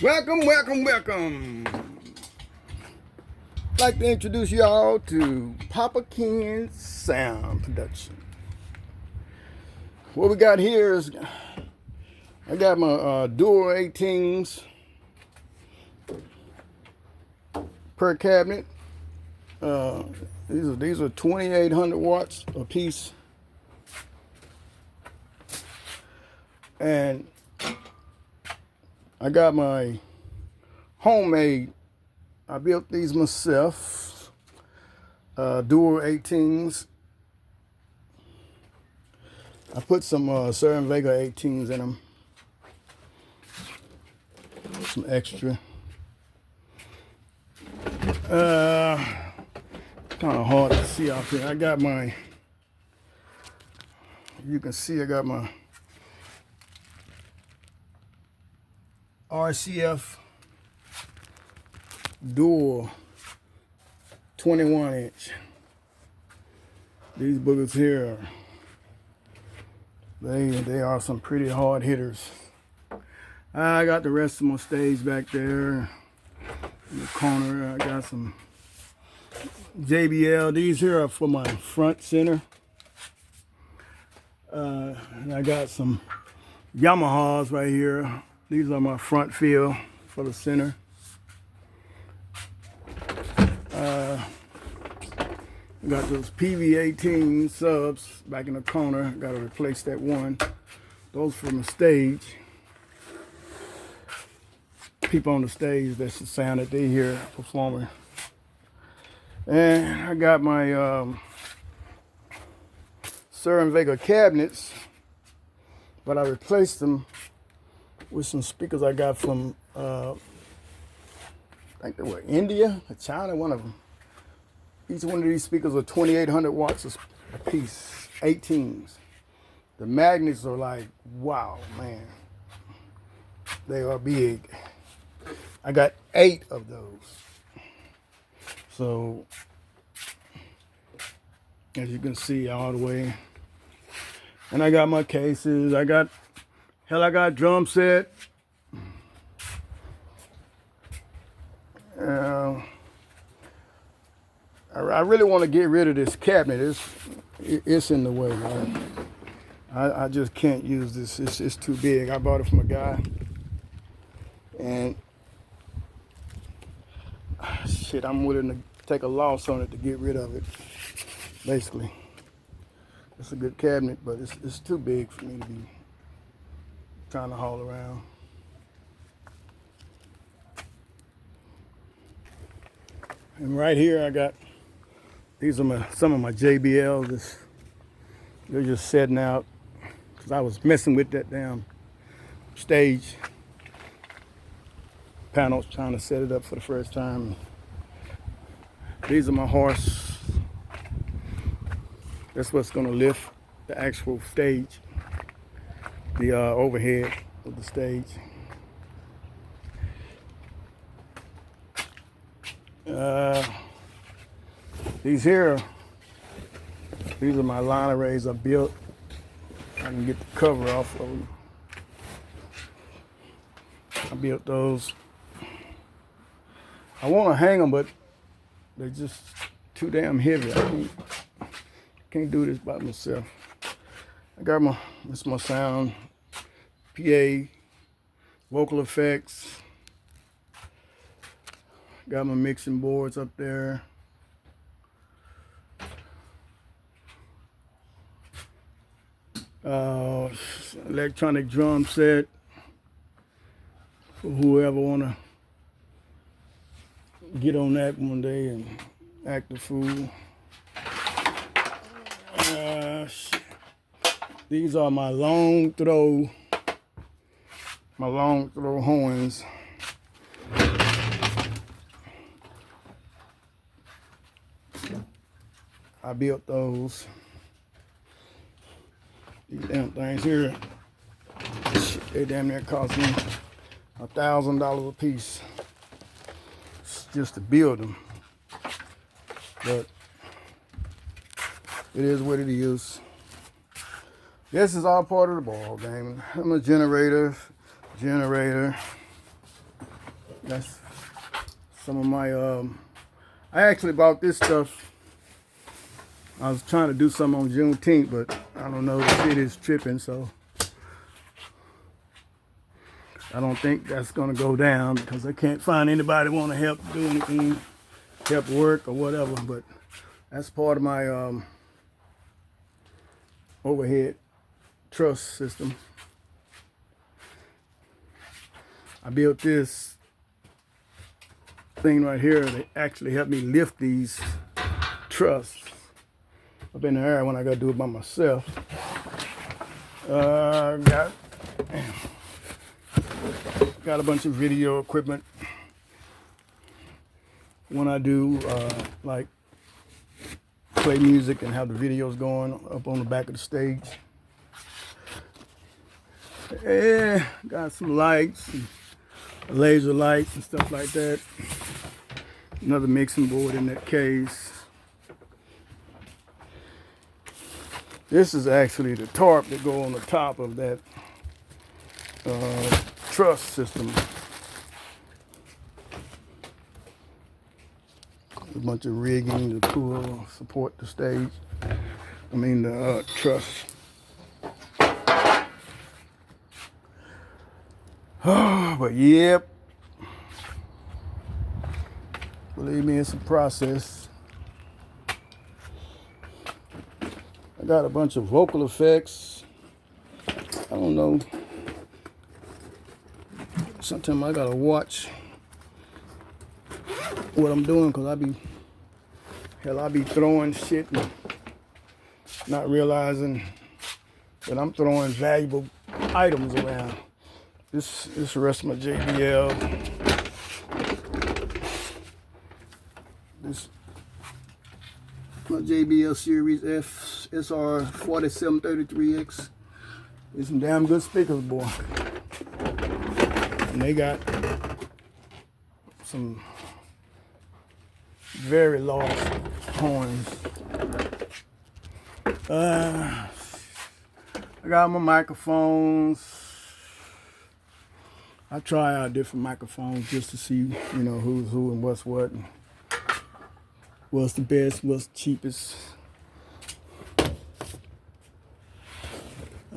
Welcome, welcome, welcome. I'd like to introduce y'all to Papa Ken Sound Production. What we got here is I got my dual 18s per cabinet. These are 2,800 watts a piece, and I got my homemade. I built these myself. Dual 18s. I put some Cerwin-Vega 18s in them. Some extra. Kind of hard to see out here. I got my. You can see I got my RCF dual 21-inch. These boogers here, they are some pretty hard hitters. I got the rest of my stage back there in the corner. I got some JBL. These here are for my front center. And I got some Yamahas right here. These are my front field for the center. Got those PV18 subs back in the corner. Got to replace that one. Those from the stage. People on the stage, that's the sound that they hear performing. And I got my Cerwin-Vega cabinets, but I replaced them with some speakers I got from, I think they were India or China, one of them. Each one of these speakers are 2,800 watts a piece, 18s. The magnets are like, wow, man. They are big. I got 8 of those. So, as you can see all the way. And I got my cases. I got drum set. I really want to get rid of this cabinet. It's in the way, man. I just can't use this. It's too big. I bought it from a guy, and shit, I'm willing to take a loss on it to get rid of it. Basically, it's a good cabinet, but it's too big for me to be trying to haul around. And right here, I got these are some of my JBLs. They're just setting out because I was messing with that damn stage panels, trying to set it up for the first time. These are my horse. That's what's gonna lift the actual stage, the overhead of the stage. These are my line arrays I built. I can get the cover off of them. I built those. I want to hang them, but they're just too damn heavy. I can't do this by myself. I got this is my sound, PA, vocal effects. Got my mixing boards up there. Electronic drum set for whoever wanna get on that one day and act a fool. These are my long throw horns. I built those. These damn things here, they damn near cost me $1,000 a piece just to build them. But it is what it is. This is all part of the ball game. I'm a generator. That's some of my, I actually bought this stuff. I was trying to do something on Juneteenth, but I don't know, the city is tripping, so I don't think that's gonna go down because I can't find anybody want to help do anything, help work or whatever. But that's part of my overhead truss system. I built this thing right here that actually helped me lift these truss up in the air when I got to do it by myself. Got a bunch of video equipment when I do like play music and have the videos going up on the back of the stage. Yeah, got some lights, and laser lights and stuff like that. Another mixing board in that case. This is actually the tarp that go on the top of that truss system. A bunch of rigging to pull, support the stage. I mean the truss. But yep, believe me, it's a process. I got a bunch of vocal effects. I don't know. Sometimes I gotta watch what I'm doing because I be throwing shit and not realizing that I'm throwing valuable items around. This is the rest of my JBL. This my JBL Series F SR 4733X. These some damn good speakers, boy. And they got some very large horns. I got my microphones. I try out different microphones just to see, you know, who's who and what's what. And what's the best, what's the cheapest.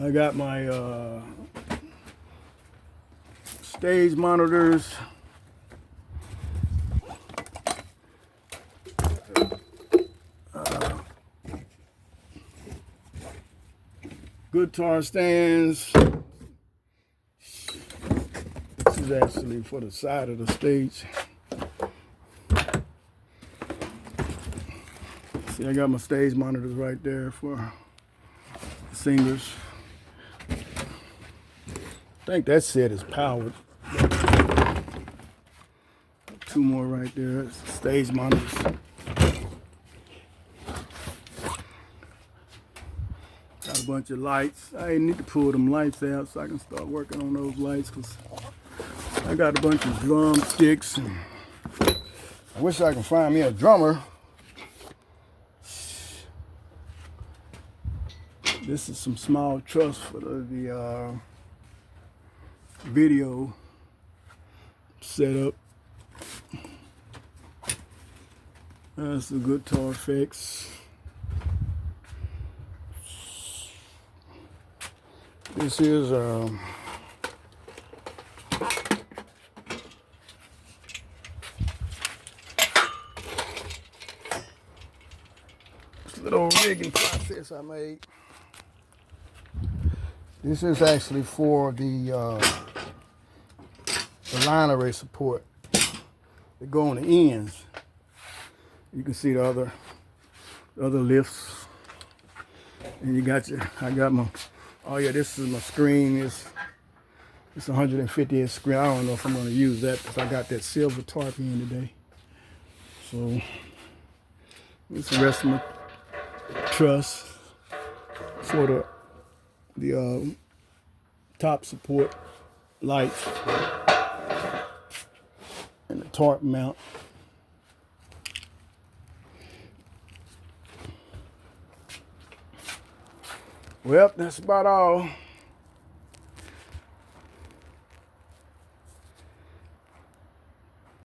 I got my stage monitors. Guitar stands. This is actually for the side of the stage. See, I got my stage monitors right there for the singers. I think that set is powered. Two more right there. It's stage monitors. Got a bunch of lights. I need to pull them lights out so I can start working on those lights because I got a bunch of drumsticks. And I wish I could find me a drummer. This is some small truss for the video setup. That's the guitar effects. This is this little rigging process I made. This is actually for the line array support. They go on the ends. You can see the other lifts. And you got your, I got my, oh yeah, this is my screen. It's 150th screen. I don't know if I'm gonna use that because I got that silver tarp in today. So this is the rest of my truss for the top support lights and the tarp mount. Well, that's about all.